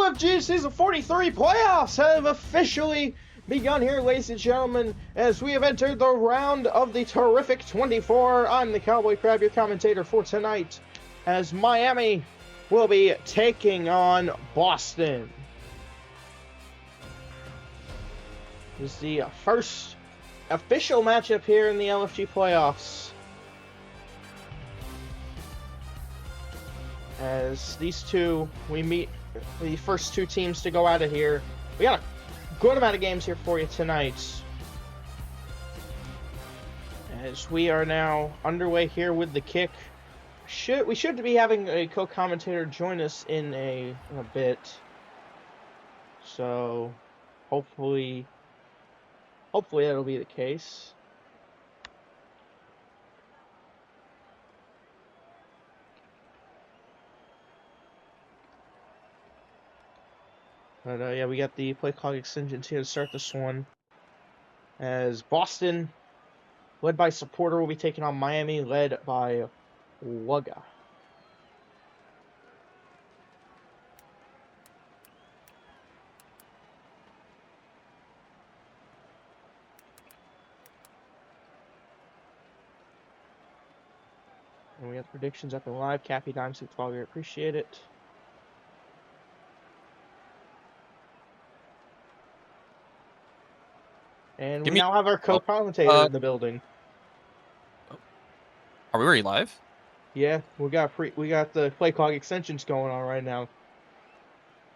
LFG Season 43 playoffs have officially begun here, ladies and gentlemen, as we have entered the round of the terrific 24. I'm the Cowboy Crab, your commentator for tonight, as Miami will be taking on Boston. This is the first official matchup here in the LFG playoffs, as these two, we meet the first two teams to go out of here. We got a good amount of games here for you tonight, as we are now underway here with the kick. We should be having a co-commentator join us in a bit, so hopefully that'll be the case. But yeah, we got the play clock extensions here to start this one, as Boston, led by Supporter, will be taking on Miami, led by Wugga. And we have predictions up and live. Cappy Dimes, we appreciate it. And we now have our co-commentator in the building. Are we already live? Yeah, we got the play clock extensions going on right now.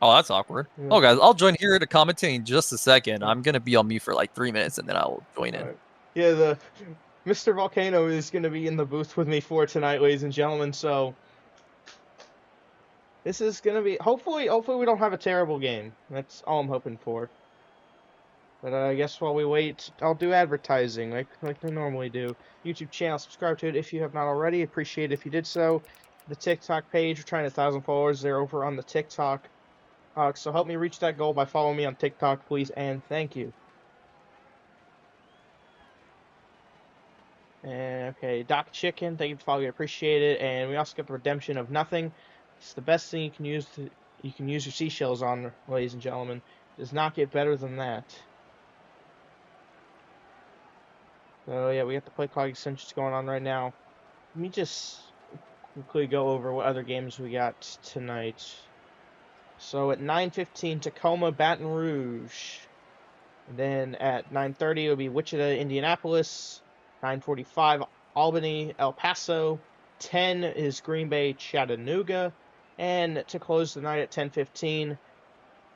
Oh, that's awkward. Yeah. Oh, guys, I'll join here to commentate in just a second. I'm gonna be on mute for like 3 minutes, and then I'll join in. Yeah, the Mr. Volcano is gonna be in the booth with me for tonight, ladies and gentlemen. So this is gonna be hopefully we don't have a terrible game. That's all I'm hoping for. But I guess while we wait, I'll do advertising like I normally do. YouTube channel, subscribe to it if you have not already. Appreciate it if you did so. The TikTok page, we're trying 1,000 followers there over on the TikTok. So help me reach that goal by following me on TikTok, please, and thank you. And, okay, Doc Chicken, thank you for following, appreciate it. And we also got the redemption of nothing. It's the best thing you can use your seashells on, ladies and gentlemen. It does not get better than that. So yeah, we got the play clock extensions going on right now. Let me just quickly go over what other games we got tonight. So at 9:15, Tacoma, Baton Rouge. And then at 9:30, it'll be Wichita, Indianapolis. 9:45, Albany, El Paso. 10 is Green Bay, Chattanooga. And to close the night at 10:15,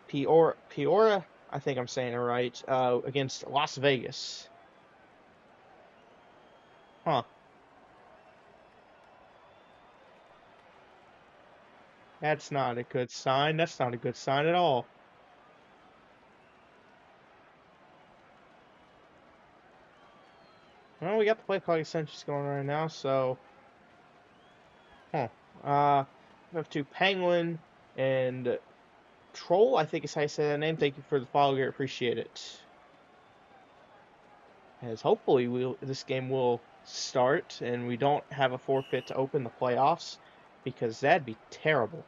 Peoria, I think I'm saying it right, against Las Vegas. Huh. That's not a good sign. That's not a good sign at all. Well, we got the play clock extensions going right now, so... we have two Penguin and Troll, I think is how you say that name. Thank you for the follow here. Appreciate it. As hopefully this game will start and we don't have a forfeit to open the playoffs, because that'd be terrible.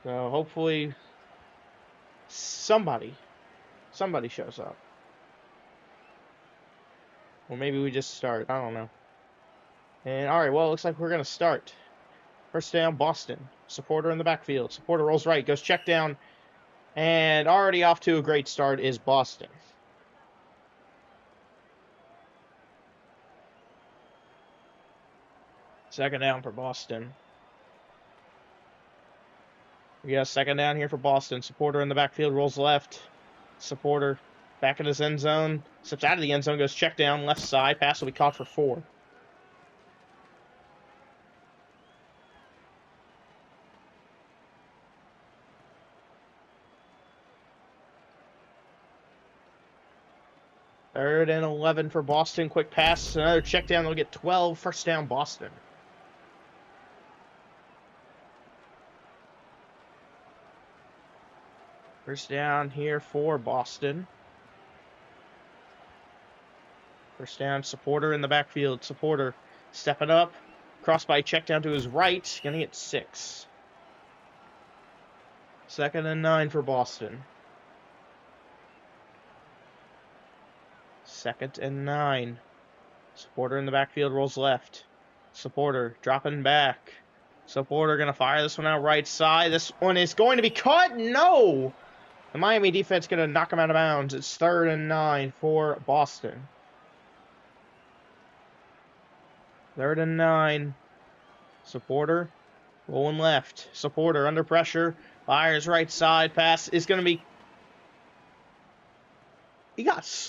So hopefully somebody shows up. Or maybe we just start. I don't know. And alright, well, it looks like we're going to start. First down, Boston. Supporter in the backfield. Supporter rolls right, goes check down. And already off to a great start is Boston. Second down for Boston. We got a second down here for Boston. Supporter in the backfield, rolls left. Supporter back in his end zone. Steps out of the end zone, goes check down, left side. Pass will be caught for 4. Third and 11 for Boston. Quick pass. Another check down. They'll get 12. First down, Boston. First down here for Boston. First down, Supporter in the backfield. Supporter stepping up. cross-body check down to his right. Gonna get 6. 2nd and 9 for Boston. 2nd and 9. Supporter in the backfield rolls left. Supporter dropping back. Supporter going to fire this one out right side. This one is going to be caught. No! The Miami defense going to knock him out of bounds. It's 3rd and 9 for Boston. 3rd and 9. Supporter rolling left. Supporter under pressure. Fires right side. Pass is going to be...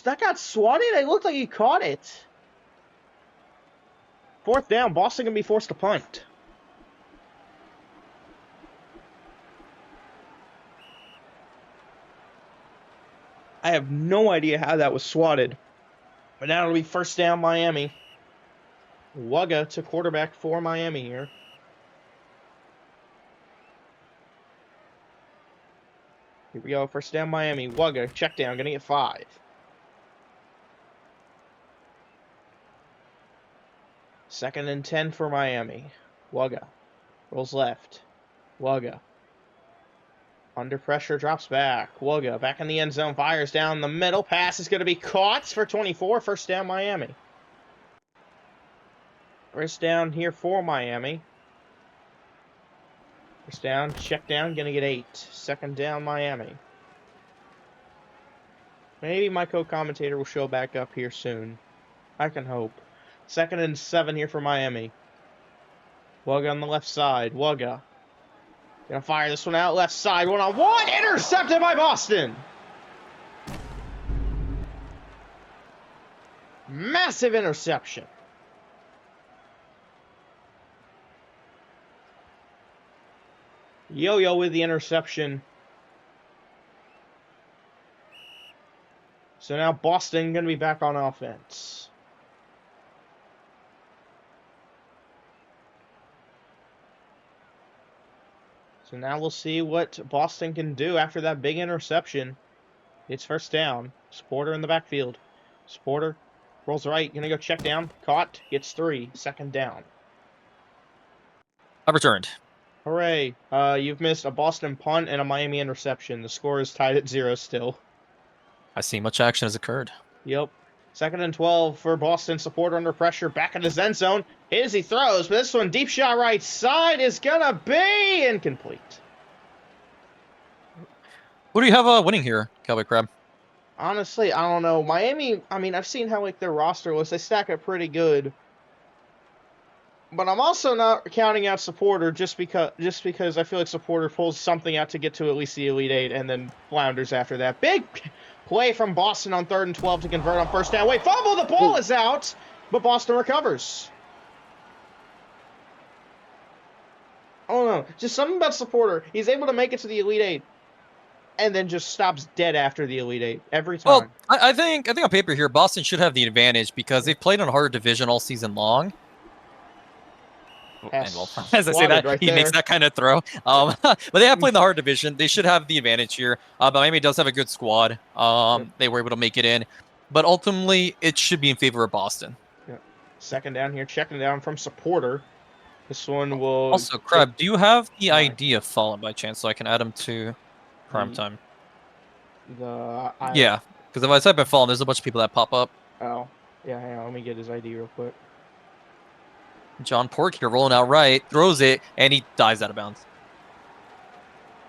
That got swatted? It looked like he caught it. 4th down. Boston going to be forced to punt. I have no idea how that was swatted. But now it'll be 1st down Miami. Wugga to quarterback for Miami here. Here we go. 1st down Miami. Wugga, check down. Gonna get 5. Second and 10 for Miami. Wugga. Rolls left. Wugga. Under pressure, drops back. Wugga back in the end zone, fires down the middle. Pass is going to be caught for 24. 1st down Miami. 1st down here for Miami. 1st down, check down, going to get 8. 2nd down Miami. Maybe my co-commentator will show back up here soon. I can hope. 2nd and 7 here for Miami. Wugga on the left side. Wugga. Gonna fire this one out left side. 1-on-1. Intercepted by Boston. Massive interception. Yo-yo with the interception. So now Boston gonna be back on offense. So now we'll see what Boston can do after that big interception. It's 1st down. Supporter in the backfield. Supporter rolls right. Gonna go check down. Caught. Gets 3. 2nd down. I've returned. Hooray. You've missed a Boston punt and a Miami interception. The score is tied at 0 still. I see much action has occurred. Yep. 2nd and 12 for Boston. Supporter under pressure. Back in his end zone. As he throws, but this one, deep shot right side, is gonna be incomplete. Who do you have winning here, Cowboy Crab? Honestly, I don't know. Miami, I mean, I've seen how their roster looks. They stack up pretty good. But I'm also not counting out Supporter just because I feel like Supporter pulls something out to get to at least the Elite 8 and then flounders after that. Big play from Boston on 3rd and 12 to convert on 1st down. Wait, fumble, the ball is out, but Boston recovers. I don't know. Just something about Supporter. He's able to make it to the Elite 8 and then just stops dead after the Elite 8 every time. Well, I think on paper here, Boston should have the advantage because they've played on a harder division all season long. And well, as I say that, right he makes that kind of throw. But they have played in the hard division. They should have the advantage here. But Miami does have a good squad. They were able to make it in. But ultimately, it should be in favor of Boston. Yep. 2nd down here, checking down from Supporter. This one will... Also, Crab, do you have the ID of Fallen by chance so I can add him to Primetime? Yeah, because if I type in Fallen, there's a bunch of people that pop up. Oh. Yeah, hang on. Let me get his ID real quick. John Pork here rolling out right, throws it, and he dives out of bounds.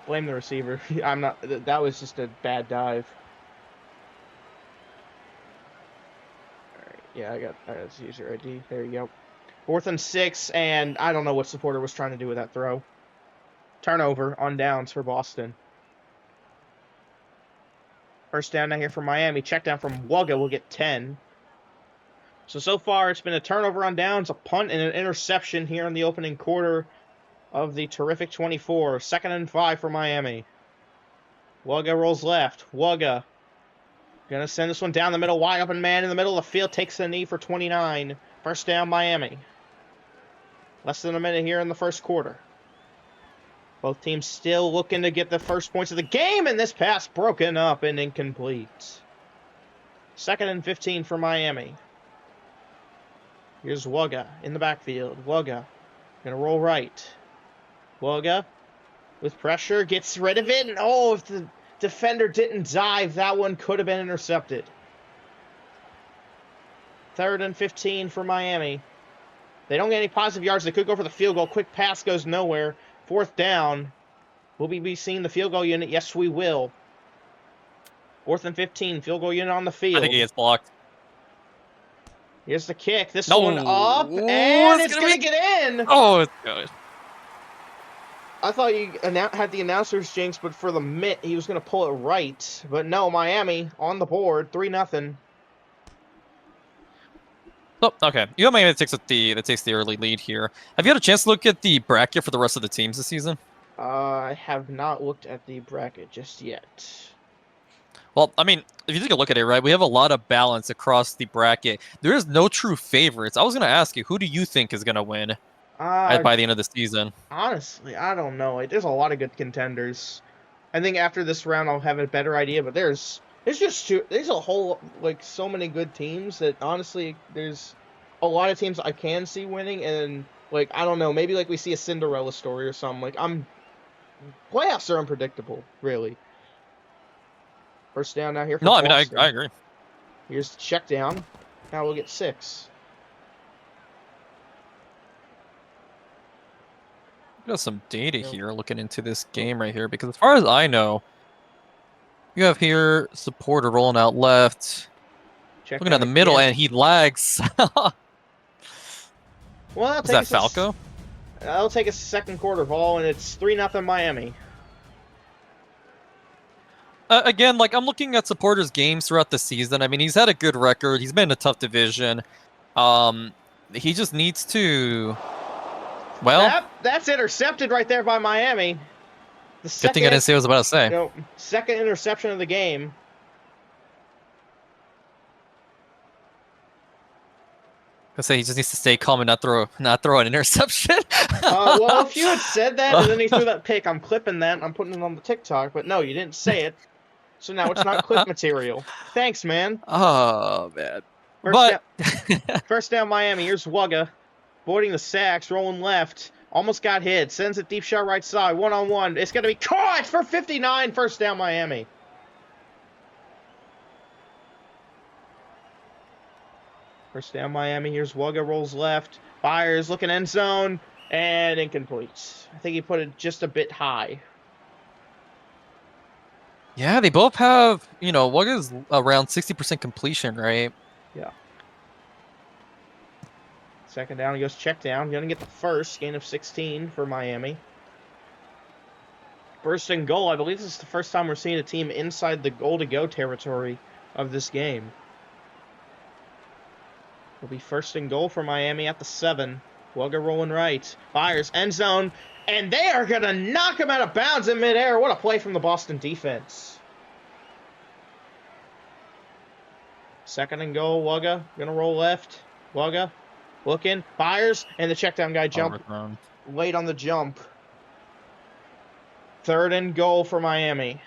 Blame the receiver. I'm not... That was just a bad dive. Alright, yeah, I got user ID. There you go. 4th and 6, and I don't know what Supporter was trying to do with that throw. Turnover on downs for Boston. 1st down now here for Miami. Check down from Wugga will get 10. So far it's been a turnover on downs, a punt, and an interception here in the opening quarter of the terrific 24. 2nd and 5 for Miami. Wugga rolls left. Wugga gonna send this one down the middle. Wide open man in the middle of the field. Takes the knee for 29. 1st down Miami. Less than a minute here in the 1st quarter. Both teams still looking to get the first points of the game, and this pass broken up and incomplete. 2nd and 15 for Miami. Here's Wugga in the backfield. Wugga Gonna roll right. Woga with pressure gets rid of it, and oh, if the defender didn't dive, that one could have been intercepted. 3rd and 15 for Miami. They don't get any positive yards. They could go for the field goal. Quick pass goes nowhere. 4th down. Will we be seeing the field goal unit? Yes, we will. 4th and 15. Field goal unit on the field. I think he gets blocked. Here's the kick. This No, one up, and it's going to get in. Oh, it's good. I thought you had the announcer's jinx, but for the mitt, he was going to pull it right. But no, Miami on the board, 3-0. Oh, okay. You have Miami that takes the early lead here. Have you had a chance to look at the bracket for the rest of the teams this season? I have not looked at the bracket just yet. Well, I mean, if you take a look at it, right, we have a lot of balance across the bracket. There is no true favorites. I was going to ask you, who do you think is going to win by the end of the season? Honestly, I don't know. There's a lot of good contenders. I think after this round, I'll have a better idea. But there's a whole so many good teams that honestly, there's a lot of teams I can see winning, and I don't know, maybe we see a Cinderella story or something. Playoffs are unpredictable, really. First down now here for Boston. I agree. Here's the check down. Now we'll get 6. Got some data here looking into this game right here, because as far as I know, you have here supporter rolling out left, looking at the middle, and he lags. Well, is that Falco? That'll take a second quarter ball, and it's 3-0 Miami. Again, I'm looking at supporters' games throughout the season. I mean, he's had a good record. He's been in a tough division. He just needs to. Well, that's intercepted right there by Miami. Good thing I didn't say what I was about to say. Second interception of the game. I say he just needs to stay calm and not throw an interception. Well, if you had said that and then he threw that pick, I'm clipping that. I'm putting it on the TikTok. But no, you didn't say it, so now it's not clip material. Thanks, man. Oh man. First down, Miami. Here's Wugga, boarding the sacks, rolling left. Almost got hit. Sends a deep shot right side. 1-on-1. It's going to be caught for 59. First down, Miami. First down, Miami. Here's Wugga, rolls left. Fires, looking end zone, and incomplete. I think he put it just a bit high. Yeah, they both have, Wugga's around 60% completion, right? Yeah. Second down, he goes check down. Going to get the first, gain of 16 for Miami. First and goal. I believe this is the first time we're seeing a team inside the goal-to-go territory of this game. It'll be first and goal for Miami at the 7. Wugga rolling right. Fires, end zone, and they are going to knock him out of bounds in midair. What a play from the Boston defense. Second and goal, Wugga. Going to roll left. Wugga looking, fires, and the check down guy jumped late on the jump. Third and goal for Miami.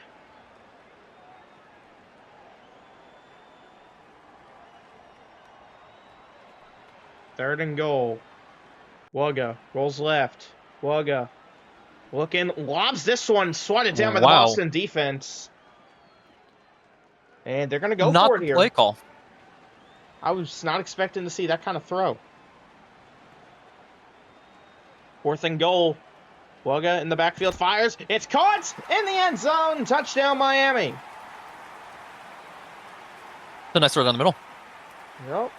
Third and goal. Wugga rolls left. Wugga looking, lobs this one, swatted down by the Boston defense. And they're going to go for it here. Not the play call. I was not expecting to see that kind of throw. Fourth and goal. Wugga in the backfield fires. It's caught in the end zone. Touchdown, Miami. It's a nice throw down the middle. Yep.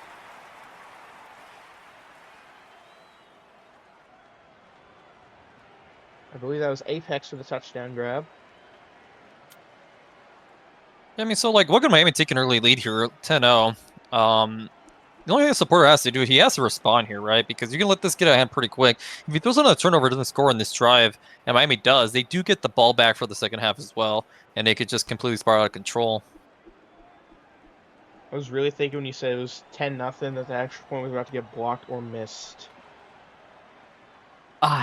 I believe that was Apex for the touchdown grab. Yeah, I mean, so Wugga Miami take an early lead here, 10-0. The only thing the supporter has to do, he has to respond here, right? Because you can let this get out of hand pretty quick. If he throws another turnover, doesn't score in this drive, and Miami does, they do get the ball back for the second half as well, and they could just completely spiral out of control. I was really thinking when you said it was 10-0 that the extra point was about to get blocked or missed.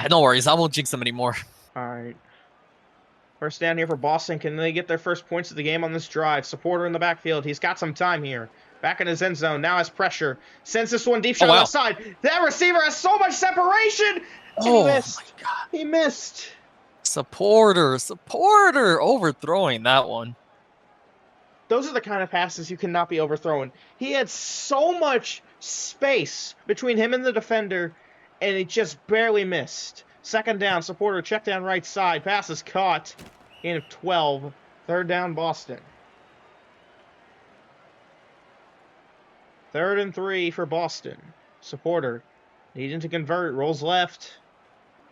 No worries. I won't jinx them anymore. All right. First down here for Boston. Can they get their first points of the game on this drive? Supporter in the backfield. He's got some time here. Back in his end zone. Now has pressure. Sends this one deep Oh, shot wow. left side. That receiver has so much separation. And he Oh, my missed. God. He missed. Supporter overthrowing that one. Those are the kind of passes you cannot be overthrown. He had so much space between him and the defender, and he just barely missed. Second down, supporter check down right side. Pass is caught. Gain of 12. Third down, Boston. 3rd and 3 for Boston. Supporter needing to convert. Rolls left.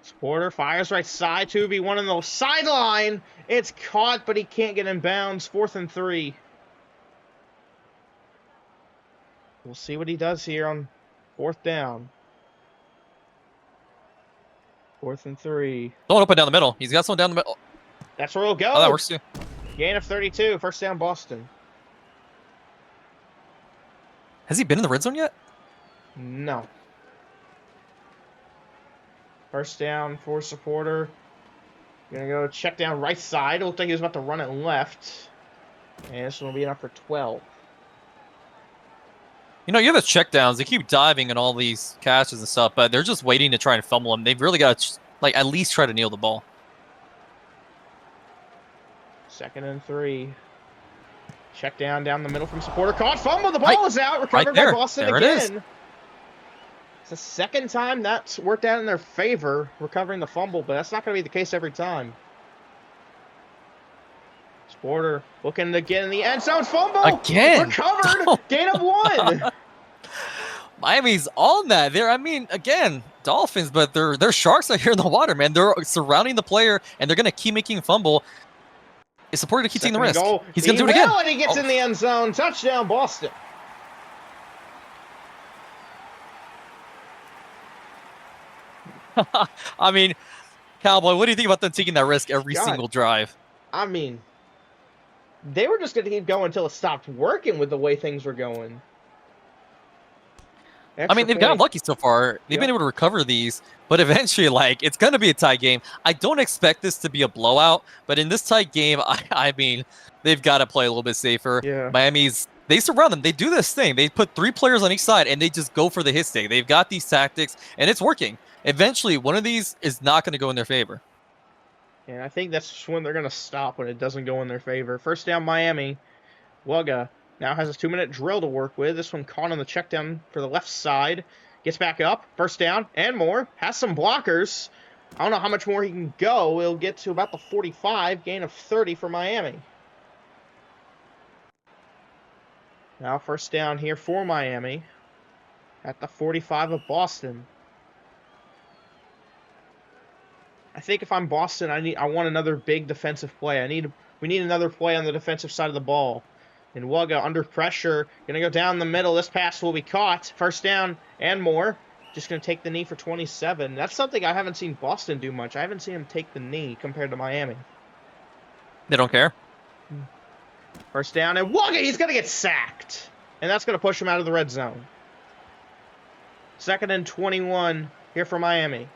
Supporter fires right side. 2v1 on the sideline. It's caught, but he can't get in bounds. 4th and 3. We'll see what he does here on 4th down. 4th and 3. Don't open down the middle. He's got someone down the middle. That's where he'll go. Oh, that works too. Gain of 32. First down, Boston. Has he been in the red zone yet? No. First down for supporter. Gonna go check down right side. It looked like he was about to run it left. And this one will be enough for 12. You know, you have the checkdowns. They keep diving in all these catches and stuff, but they're just waiting to try and fumble them. They've really got to, like, at least try to nail the ball. 2nd and 3. Check down the middle from supporter. Caught, fumble. The ball is out. Recovered by Boston there again. It is. It's the second time that's worked out in their favor, recovering the fumble, but that's not going to be the case every time. Supporter looking to get in the end zone. Fumble. Again. Recovered. Gain of 1. Miami's on that. I mean, again, Dolphins, but they're sharks out here in the water, man. They're surrounding the player, and they're going to keep making fumble. It's supported to keep taking the risk. He's going to do it again. And he gets in the end zone. Touchdown, Boston. I mean, Cowboy, what do you think about them taking that risk every single drive? I mean, they were just going to keep going until it stopped working with the way things were going. I mean, they've gotten lucky so far. They've been able to recover these, but eventually, like, it's going to be a tight game. I don't expect this to be a blowout, but in this tight game, I mean, they've got to play a little bit safer. Yeah. They surround them. They do this thing. They put 3 players on each side, and they just go for the hit stick. They've got these tactics, and it's working. Eventually, one of these is not going to go in their favor. And I think that's when they're going to stop, when it doesn't go in their favor. First down, Miami. Wugga now has a 2-minute drill to work with. This one caught on the check down for the left side. Gets back up. First down and more. Has some blockers. I don't know how much more he can go. He'll get to about the 45. Gain of 30 for Miami. Now first down here for Miami. At the 45 of Boston. I think if I'm Boston, I want another big defensive play. We need another play on the defensive side of the ball. And Wugga under pressure, gonna go down the middle. This pass will be caught. First down and more. Just gonna take the knee for 27. That's something I haven't seen Boston do much. I haven't seen him take the knee compared to Miami. They don't care. First down and Wugga, he's gonna get sacked. And that's gonna push him out of the red zone. 2nd and 21 here for Miami.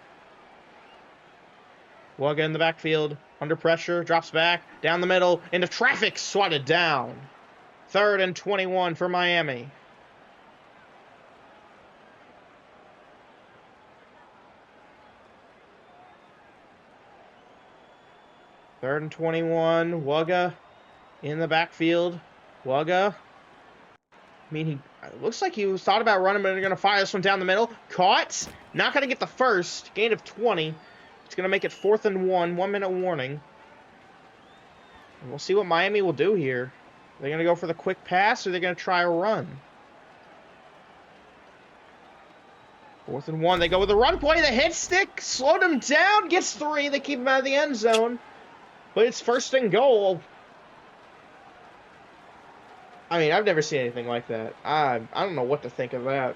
Wugga in the backfield, under pressure, drops back, down the middle, into traffic, swatted down. 3rd and 21 for Miami. Third and 21, Wugga in the backfield. Wugga, I mean, it looks like he thought about running, but they're going to fire this one down the middle. Caught, not going to get the first, gain of 20. It's going to make it 4th and 1, 1-minute warning. And we'll see what Miami will do here. Are they going to go for the quick pass, or are they going to try a run? 4th and 1, they go with the run play. The hit stick slowed him down, gets 3. They keep him out of the end zone. But it's 1st and goal. I mean, I've never seen anything like that. I don't know what to think of that.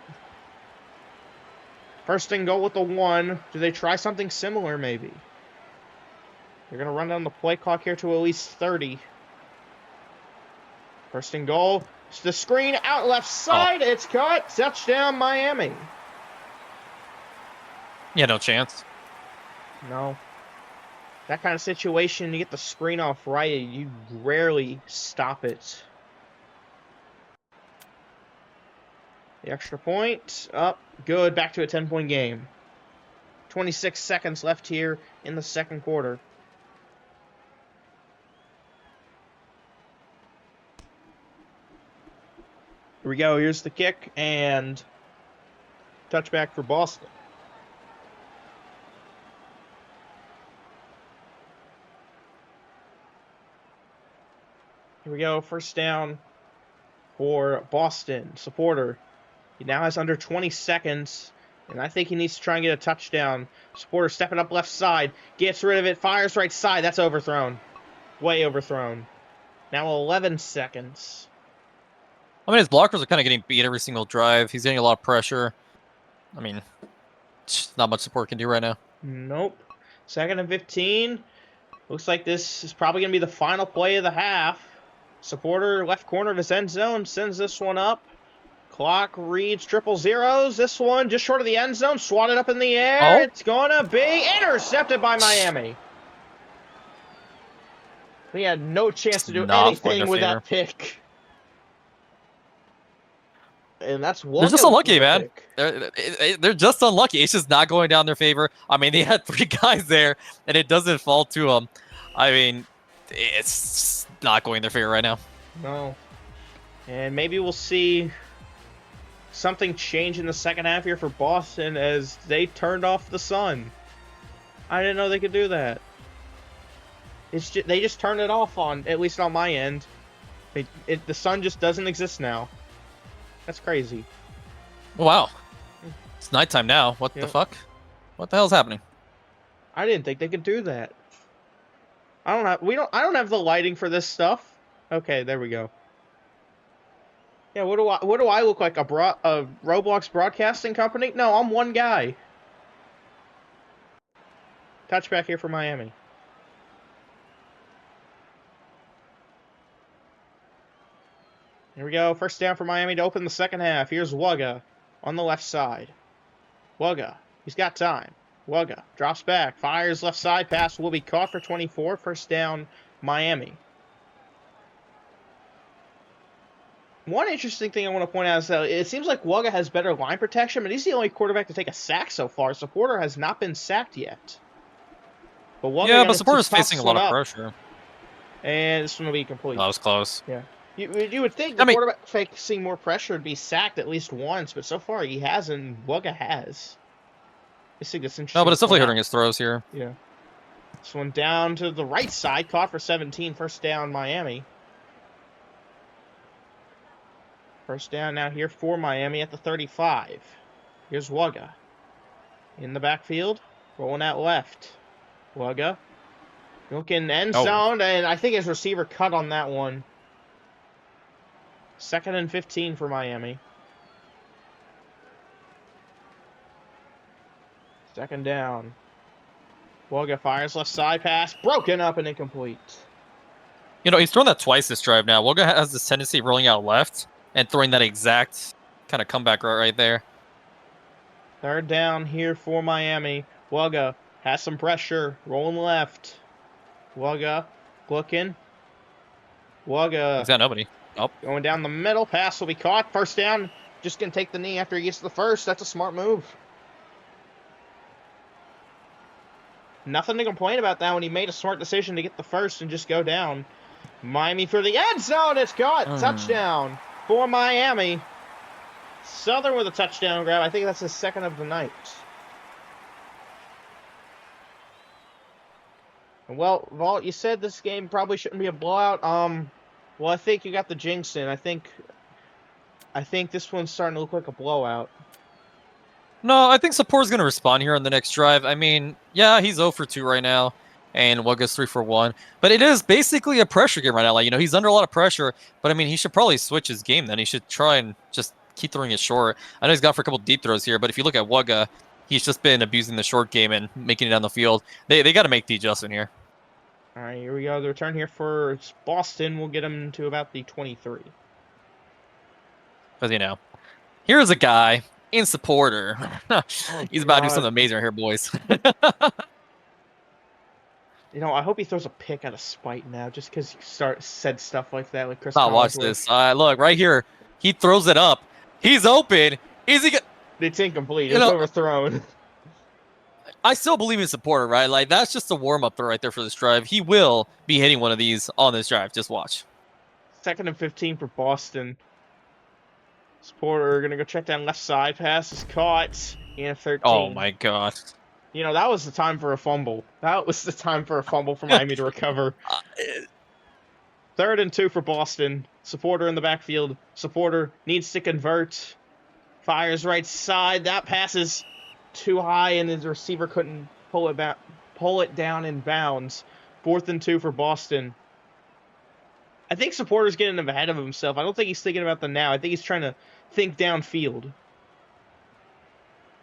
1st and goal with the 1. Do they try something similar, maybe? They're going to run down the play clock here to at least 30. 1st and goal. It's the screen out left side. Oh. It's caught. Touchdown, Miami. Yeah, no chance. No. That kind of situation, you get the screen off right, you rarely stop it. The extra point. Up. Good. Back to a 10-point game. 26 seconds left here in the second quarter. Here we go. Here's the kick and touchback for Boston. Here we go. First down for Boston. Supporter. He now has under 20 seconds, and I think he needs to try and get a touchdown. Supporter stepping up left side. Gets rid of it. Fires right side. That's overthrown. Way overthrown. Now 11 seconds. I mean, his blockers are kind of getting beat every single drive. He's getting a lot of pressure. I mean, not much support can do right now. Nope. 2nd and 15. Looks like this is probably going to be the final play of the half. Supporter left corner of his end zone sends this one up. Clock reads triple zeros. This one just short of the end zone. Swatted up in the air. Oh. It's going to be intercepted by Miami. He had no chance to do anything with that pick. And that's one. They're just unlucky, man. They're just unlucky. It's just not going down their favor. I mean, they had 3 guys there, and it doesn't fall to them. I mean, it's not going their favor right now. No. And maybe we'll see something change in the second half here for Boston as they turned off the sun. I didn't know they could do that. They just turned it off on, at least on my end. The sun just doesn't exist now. That's crazy. Wow. It's nighttime now. What the fuck? What the hell's happening? I didn't think they could do that. I don't have the lighting for this stuff. Okay, there we go. Yeah, what do I look like? A Roblox broadcasting company? No, I'm one guy. Touchback here for Miami. Here we go. First down for Miami to open the second half. Here's Wugga on the left side. Wugga. He's got time. Wugga drops back. Fires left side. Pass will be caught for 24. First down, Miami. One interesting thing I want to point out is that it seems like Wugga has better line protection, but he's the only quarterback to take a sack so far. Supporter has not been sacked yet. But Wugga, but Supporter's facing a lot of pressure. And this one will be complete. That was close. Yeah. You would think the quarterback facing more pressure would be sacked at least once, but so far he hasn't. Wugga has. I think it's interesting. No, but it's definitely hurting his throws here. Yeah. This one down to the right side, caught for 17. First down, Miami. First down now here for Miami at the 35. Here's Wugga. In the backfield, rolling out left. Wugga. Looking end zone, and I think his receiver cut on that one. 2nd and 15 for Miami. Second down. Wugga fires left side pass. Broken up and incomplete. You know, he's thrown that twice this drive now. Wugga has this tendency of rolling out left and throwing that exact kind of comeback right there. Third down here for Miami. Wugga has some pressure. Rolling left. Wugga looking. Wugga. He's got nobody. Oh. Going down the middle. Pass will be caught. First down. Just going to take the knee after he gets to the first. That's a smart move. Nothing to complain about that when he made a smart decision to get the first and just go down. Miami for the end zone. It's caught. Touchdown for Miami. Southern with a touchdown grab. I think that's his second of the night. Well, Vault, you said this game probably shouldn't be a blowout. Well, I think you got the jinx in. I think this one's starting to look like a blowout. No, I think Support's going to respond here on the next drive. I mean, yeah, he's 0 for 2 right now, and Wugga's 3 for 1. But it is basically a pressure game right now. Like, you know, he's under a lot of pressure, but I mean, he should probably switch his game then. He should try and just keep throwing it short. I know he's gone for a couple deep throws here, but if you look at Wugga, he's just been abusing the short game and making it down the field. They got to make the adjustment here. All right, here we go. The return here for Boston will get him to about the 23. Because, you know, here's a guy in Supporter. He's about to do something amazing right here, boys. You know, I hope he throws a pick out of spite now, just because he said stuff like that, like Chris. Watch this. Look, right here. He throws it up. He's open. Is he? It's incomplete. It's overthrown. I still believe in Supporter, right? Like, that's just a warm-up throw right there for this drive. He will be hitting one of these on this drive. Just watch. 2nd and 15 for Boston. Supporter going to go check down left side. Pass is caught. In 13. Oh, my God. You know, that was the time for a fumble. That was the time for a fumble for Miami to recover. 3rd and 2 for Boston. Supporter in the backfield. Supporter needs to convert. Fires right side. That pass is too high, and his receiver couldn't pull it down in bounds. 4th and 2 for Boston. I think Supporter's getting ahead of himself. I don't think he's thinking about the now. I think he's trying to think downfield.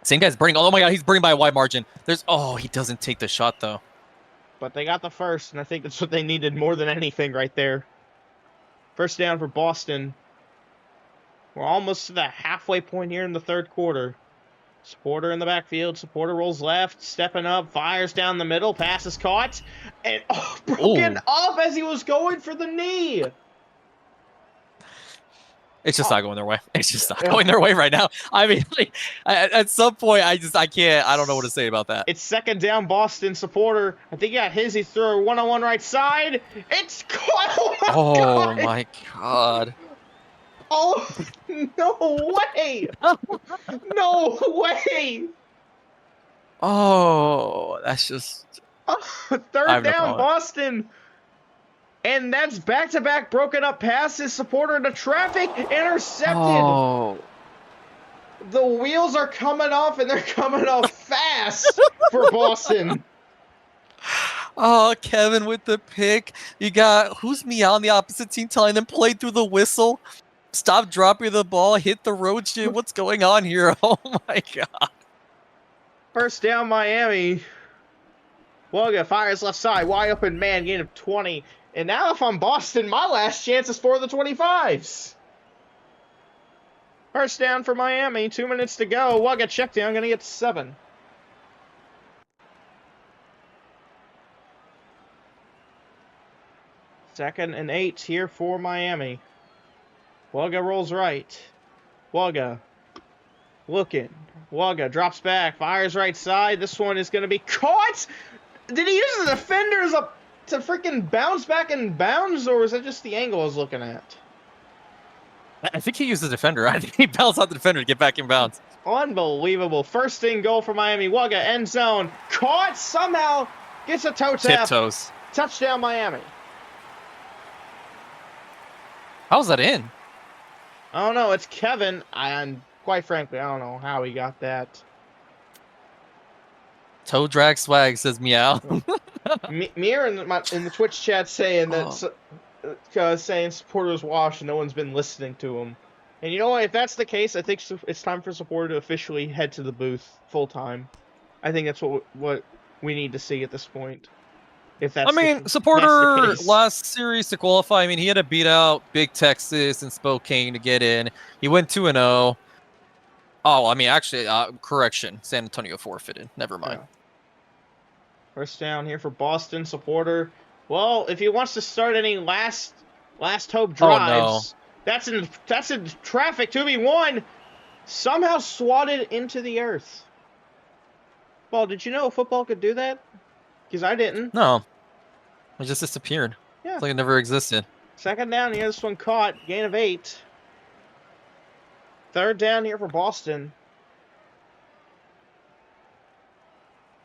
Same guy's burning. Oh my God, he's burning by a wide margin. He doesn't take the shot though. But they got the first, and I think that's what they needed more than anything right there. 1st down for Boston. We're almost to the halfway point here in the 3rd quarter. Supporter in the backfield. Supporter rolls left, stepping up, fires down the middle. Pass is caught, and broken up as he was going for the knee. It's just not going their way. It's just not going their way right now. I mean, like, at some point, I can't. I don't know what to say about that. It's 2nd down, Boston. Supporter, I think he got his. He threw a one-on-one right side. It's caught. Oh my God. Oh, no way. No way. Oh, that's just... 3rd down, Boston. And that's back-to-back broken up passes. Supporter into traffic. Intercepted. Oh. The wheels are coming off, and they're coming off fast for Boston. Oh, Kevin with the pick. You got, who's meow on the opposite team telling them play through the whistle? Stop dropping the ball. Hit the road shit. What's going on here? Oh, my God. 1st down, Miami. Woga fires left side. Wide open man. Gain of 20. And now if I'm Boston, my last chance is for the 25s. 1st down for Miami. 2 minutes to go. Woga check down. Going to get 7. Second and 8 here for Miami. Woga rolls right. Woga looking. Woga drops back. Fires right side. This one is going to be caught. Did he use the defenders up to freaking bounce back in bounds, or was that just the angle I was looking at? I think he used the defender. I think he bounced out the defender to get back in bounds. Unbelievable. 1st and goal for Miami. Woga, end zone. Caught somehow. Gets a toe tap. Tiptoes. Touchdown, Miami. How's that in? I don't know. It's Kevin, and quite frankly, I don't know how he got that. Toe drag swag, says meow. Mir in the Twitch chat saying that saying Supporter's washed and no one's been listening to him. And you know what? If that's the case, I think it's time for Supporter to officially head to the booth full time. I think that's what we need to see at this point. If that's Supporter last series to qualify. I mean, he had to beat out Big Texas and Spokane to get in. He went 2-0. Oh, I mean, actually, correction. San Antonio forfeited. Never mind. Yeah. 1st down here for Boston. Supporter. Well, if he wants to start any last hope drives, that's in traffic. 2v1. Somehow swatted into the earth. Well, did you know football could do that? Because I didn't. No. It just disappeared. Yeah. It's like it never existed. 2nd down here. This one caught. Gain of 8. 3rd down here for Boston.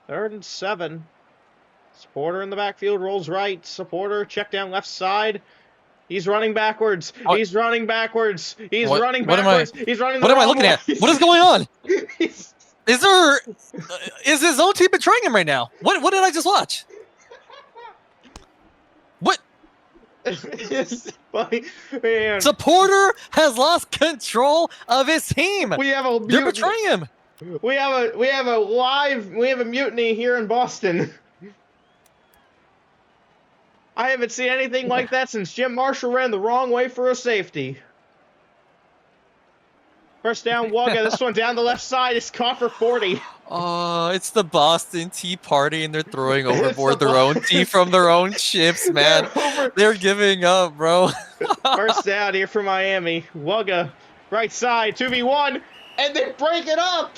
3rd and 7. Supporter in the backfield rolls right. Supporter check down left side. He's running backwards. He's running backwards. He's running backwards. He's running the What am I wrong looking way. at? What is going on? Is his own team betraying him right now? What did I just watch? What? Man. Supporter has lost control of his team. They're betraying him. We have a mutiny here in Boston. I haven't seen anything like that since Jim Marshall ran the wrong way for a safety. 1st down, Woga. This one down the left side is caught for 40. Oh, it's the Boston Tea Party, and they're throwing overboard their own tea from their own ships, man. They're giving up, bro. 1st down here for Miami. Woga Right side, 2v1, and they break it up!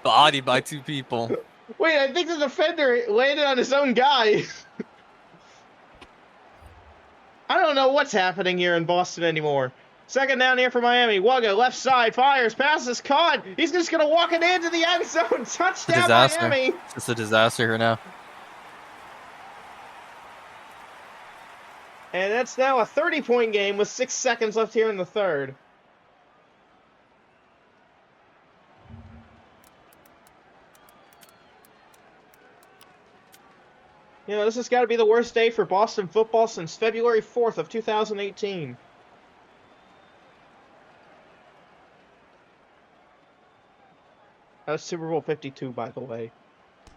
Bodied by 2 people. Wait, I think the defender landed on his own guy. I don't know what's happening here in Boston anymore. Second down here for Miami. Wugga, left side, fires, pass is caught. He's just going to walk it into the end zone. It's a Touchdown, disaster. Miami. It's a disaster here now. And that's now a 30-point game with 6 seconds left here in the third. You know, this has got to be the worst day for Boston football since February 4th of 2018. That was Super Bowl 52, by the way.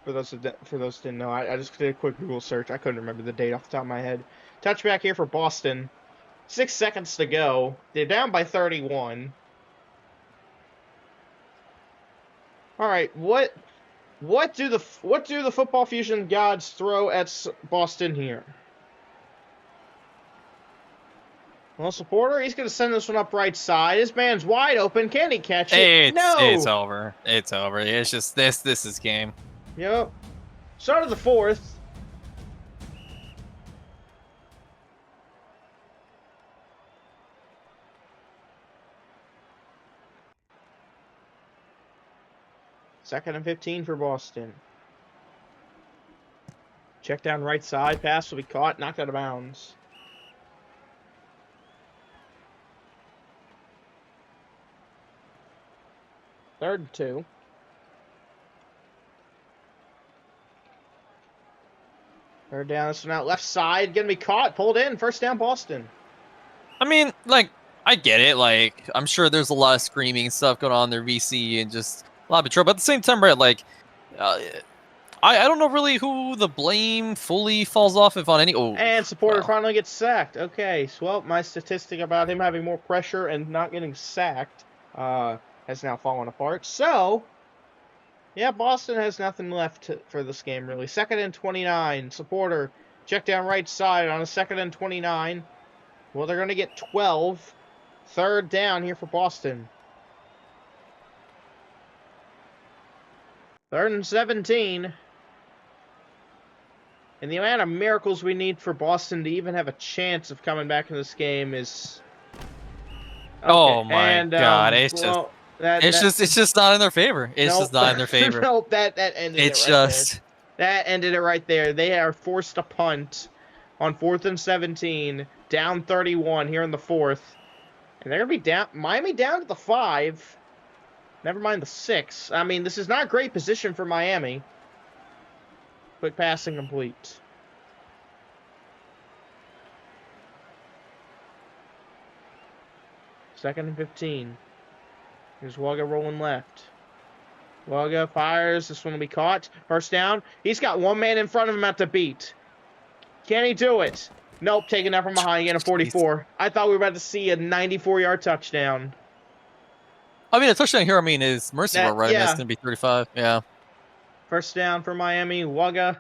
For those who didn't know, I just did a quick Google search. I couldn't remember the date off the top of my head. Touchback here for Boston. 6 seconds to go. They're down by 31. All right, what do the Football Fusion gods throw at Boston here? Well, supporter, he's going to send this one up right side. This man's wide open. Can he catch it? No. It's over. It's over. It's just this is game. Yep. Start of the fourth. Second and 15 for Boston. Check down right side. Pass will be caught. Knocked out of bounds. Third and 2. Third down. This one out left side. Going to be caught. Pulled in. First down, Boston. I mean, like, I get it. Like, I'm sure there's a lot of screaming stuff going on there, VC, and just a lot of betrayal. But at the same time, right, like, I don't know really who the blame fully falls off if on any. Oh, and supporter finally gets sacked. Okay, so well, my statistic about him having more pressure and not getting sacked has now fallen apart. So, yeah, Boston has nothing left for this game, really. Second and 29. Supporter, check down right side on a second and 29. Well, they're going to get 12. Third down here for Boston. Third and 17. And the amount of miracles we need for Boston to even have a chance of coming back in this game is... Okay. Oh my God! It's just not in their favor. It's just not in their favor. Nope, that ended it right there. That ended it right there. They are forced to punt on 4th and 17, down 31 here in the fourth. And they're going to be down, Miami down to the 5. Never mind the 6. I mean, this is not great position for Miami. Quick pass incomplete. Second and 15. Here's Wugga rolling left. Wugga fires. This one will be caught. First down. He's got one man in front of him at the beat. Can he do it? Nope, taken out from behind. Again, a 44. I thought we were about to see a 94-yard touchdown. I mean, a touchdown here, I mean, is merciful, right? Yeah. That's going to be 35. Yeah. First down for Miami. Wugga.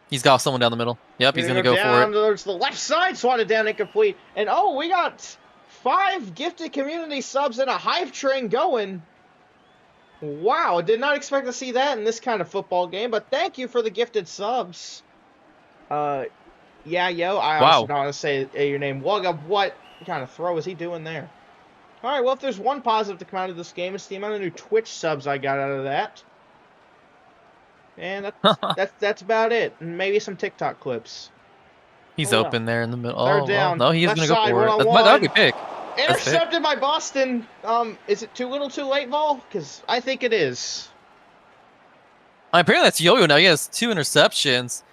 He's got someone down the middle. Yep, he's going to go for it. There's the left side, swatted down, incomplete. And, oh, we got 5 gifted community subs and a Hive train going. Wow, did not expect to see that in this kind of football game, but thank you for the gifted subs. Yeah, yo, I also don't want to say your name. Wugga, what kind of throw is he doing there? All right, well, if there's one positive to come out of this game, it's the amount of new Twitch subs I got out of that. And that's about it. And maybe some TikTok clips. He's open there in the middle. Third down. No, he's going to go for it. That would be pick. Intercepted by Boston. Is it too little too late, Vol? Because I think it is. Apparently that's Yo-Yo now. He has 2 interceptions.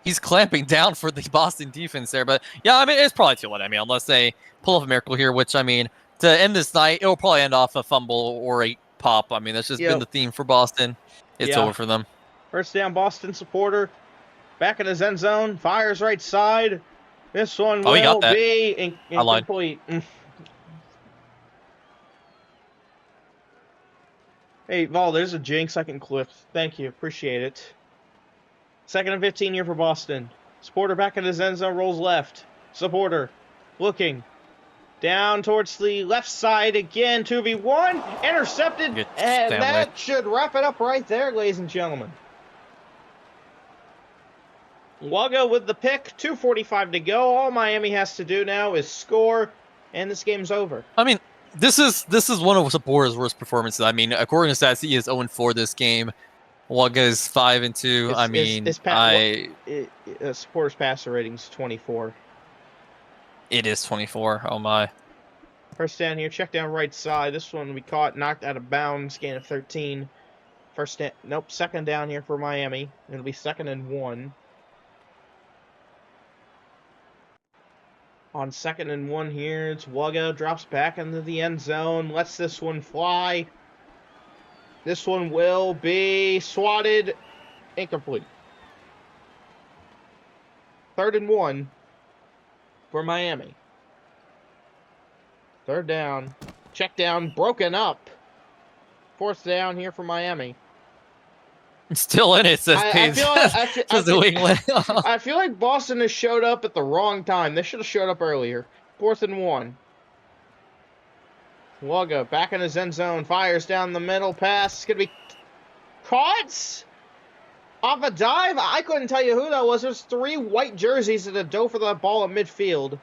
He's clamping down for the Boston defense there. But, yeah, I mean, it's probably too late. I mean, unless they pull off a miracle here, which, I mean, to end this night, it'll probably end off a fumble or a pop. I mean, that's just been the theme for Boston. It's over for them. First down, Boston supporter. Back in his end zone. Fires right side. This one will be incomplete. Hey, Vol, there's a jinx I can clip. Thank you. Appreciate it. Second and 15 here for Boston. Supporter back in his end zone, rolls left. Supporter looking. Down towards the left side again, 2v1, intercepted, and that should wrap it up right there, ladies and gentlemen. Wugga with the pick, 2:45 to go. All Miami has to do now is score, and this game's over. I mean, this is one of Sapora's worst performances. I mean, according to stats, he is 0-4 this game. Wugga is 5-2. I mean, Sapora's passer rating's 24. It is 24. Oh my. First down here, check down right side. This one we caught, knocked out of bounds, gain of 13. Second down here for Miami. It'll be 2nd and 1. On 2nd and 1 here, it's Wugga, drops back into the end zone, lets this one fly. This one will be swatted, incomplete. 3rd and 1 for Miami. 3rd down, check down, broken up. 4th down here for Miami. Still in it, says I feel like Boston has showed up at the wrong time. They should have showed up earlier. 4th and 1. Wugga back in his end zone, fires down the middle, pass. It's going to be caught off a dive. I couldn't tell you who that was. There's 3 white jerseys that dove for that ball at midfield.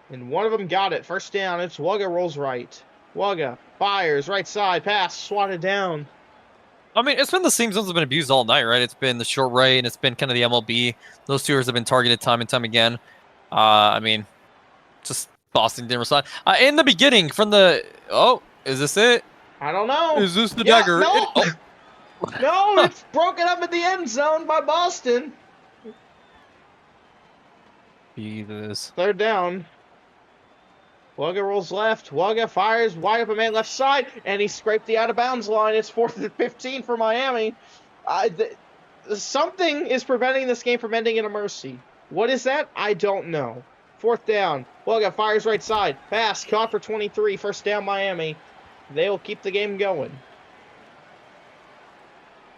And one of them got it. 1st down, it's Wugga rolls right. Wugga fires, right side, pass, swatted down. I mean, it's been the same zones that have been abused all night, right? It's been the short right, and it's been kind of the MLB. Those two have been targeted time and time again. I mean, just Boston didn't respond. In the beginning, from the... Oh, is this it? I don't know. Is this the dagger? No, no, it's broken up in the end zone by Boston. Jesus. 3rd down. Wugga rolls left. Wugga fires wide open man left side, and he scraped the out-of-bounds line. It's 4th and 15 for Miami. Something is preventing this game from ending in a mercy. What is that? I don't know. 4th down. Wugga fires right side. Pass caught for 23. 1st down Miami. They will keep the game going.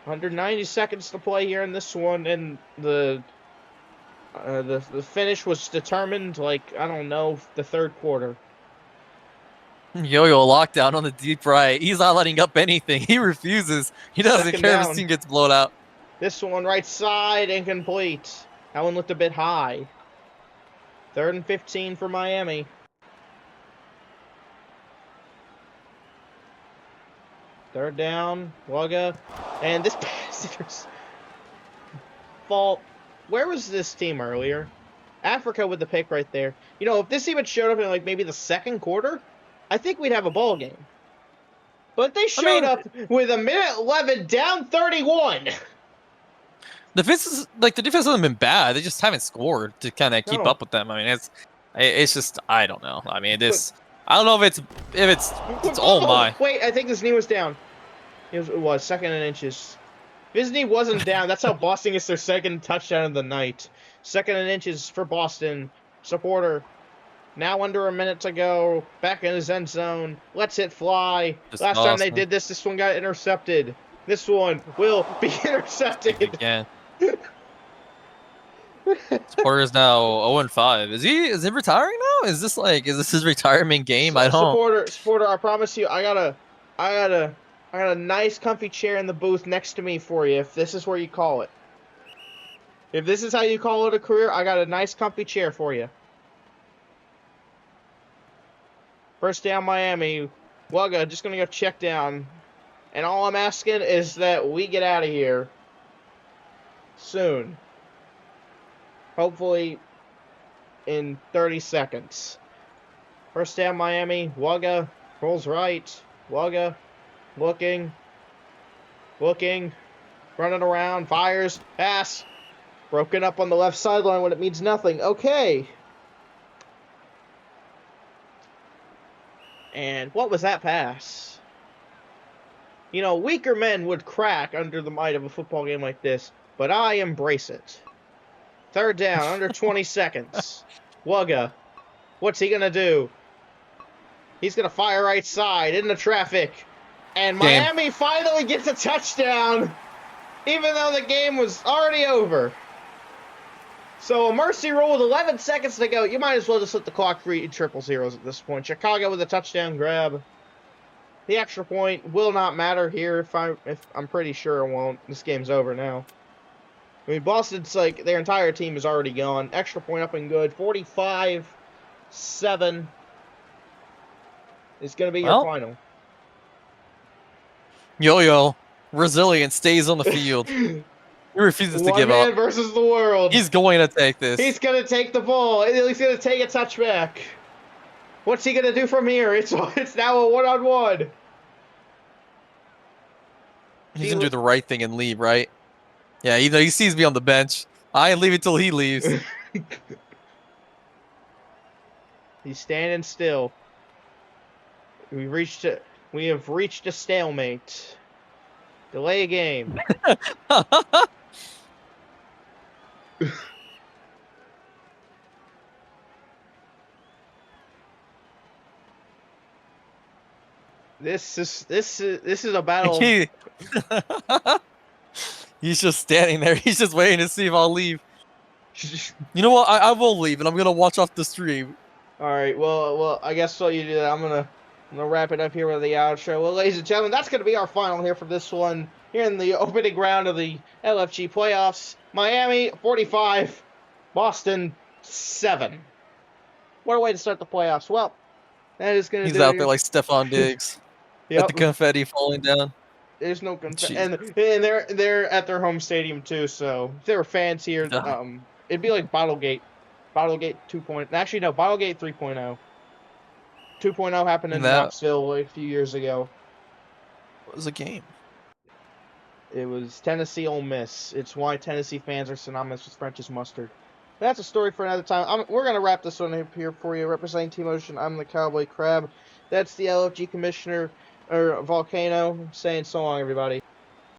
Under 90 seconds to play here in this one, and the finish was determined, like, I don't know, the 3rd quarter. Yo-yo lockdown on the deep right. He's not letting up anything. He refuses. He doesn't care if his team gets blown out. This one right side, incomplete. That one looked a bit high. 3rd and 15 for Miami. Third down, Wugga, and this pass fault. Where was this team earlier? Africa with the pick right there. You know, if this team had showed up in like maybe the 2nd quarter, I think we'd have a ball game. But they showed up with 1:11 down 31. The defense hasn't been bad. They just haven't scored to kind of keep up with them. I mean, it's just I don't know. I mean, I don't know if it's oh my. Wait, I think his knee was down. It was 2nd and inches. If his knee wasn't down, that's how Boston gets their 2nd touchdown of the night. 2nd and inches for Boston. Supporter. Now under a minute to go. Back in his end zone. Lets it fly. Last time they did this one got intercepted. This one will be intercepted. Again. Supporter is now 0-5. Is he retiring now? Is this his retirement game? I don't. Supporter, I promise you, I got a nice comfy chair in the booth next to me for you if this is where you call it. If this is how you call it a career, I got a nice comfy chair for you. 1st down Miami. Wugga just gonna go check down. And all I'm asking is that we get out of here soon. Hopefully in 30 seconds. 1st down Miami. Wugga rolls right. Wugga looking, running around, fires, pass. Broken up on the left sideline when it means nothing. Okay. And what was that pass? You know, weaker men would crack under the might of a football game like this, but I embrace it. 3rd down, under 20 seconds. Wugga, what's he going to do? He's going to fire right side into traffic. And Miami finally gets a touchdown, even though the game was already over. So a mercy rule with 11 seconds to go. You might as well just let the clock read triple zeros at this point. Chicago with a touchdown grab. The extra point will not matter here if I'm pretty sure it won't. This game's over now. I mean, Boston's like their entire team is already gone. Extra point up and good. 45-7 is going to be your final. Yo-Yo, resilient, stays on the field. He refuses to give up. One man versus the world. He's going to take this. He's going to take the ball. He's going to take a touchback. What's he going to do from here? It's now a one-on-one. He's going to do the right thing and leave, right? Yeah, even though he sees me on the bench, I leave until he leaves. He's standing still. We have reached a stalemate. Delay a game. This is a battle. He's just standing there. He's just waiting to see if I'll leave. You know what? I will leave, and I'm gonna watch off the stream. All right. Well. I guess so. You do that. I'm gonna wrap it up here with the outro. Well, ladies and gentlemen, that's gonna be our final here for this one. Here in the opening round of the LFG playoffs, Miami 45, Boston 7. What a way to start the playoffs. Well, that is gonna. He's out there like Stephon Diggs. Yep. With the confetti falling down. There's no confetti, and they're at their home stadium too. So if there were fans here, it'd be like Bottlegate 2.0. Actually, no, Bottlegate 3.0. 2.0 happened in Knoxville like a few years ago. What was the game? It was Tennessee Ole Miss. It's why Tennessee fans are synonymous with French's mustard. That's a story for another time. We're gonna wrap this one up here for you. Representing Team Ocean, I'm the Cowboy Crab. That's the LFG Commissioner. Or Volcano, saying so long, everybody.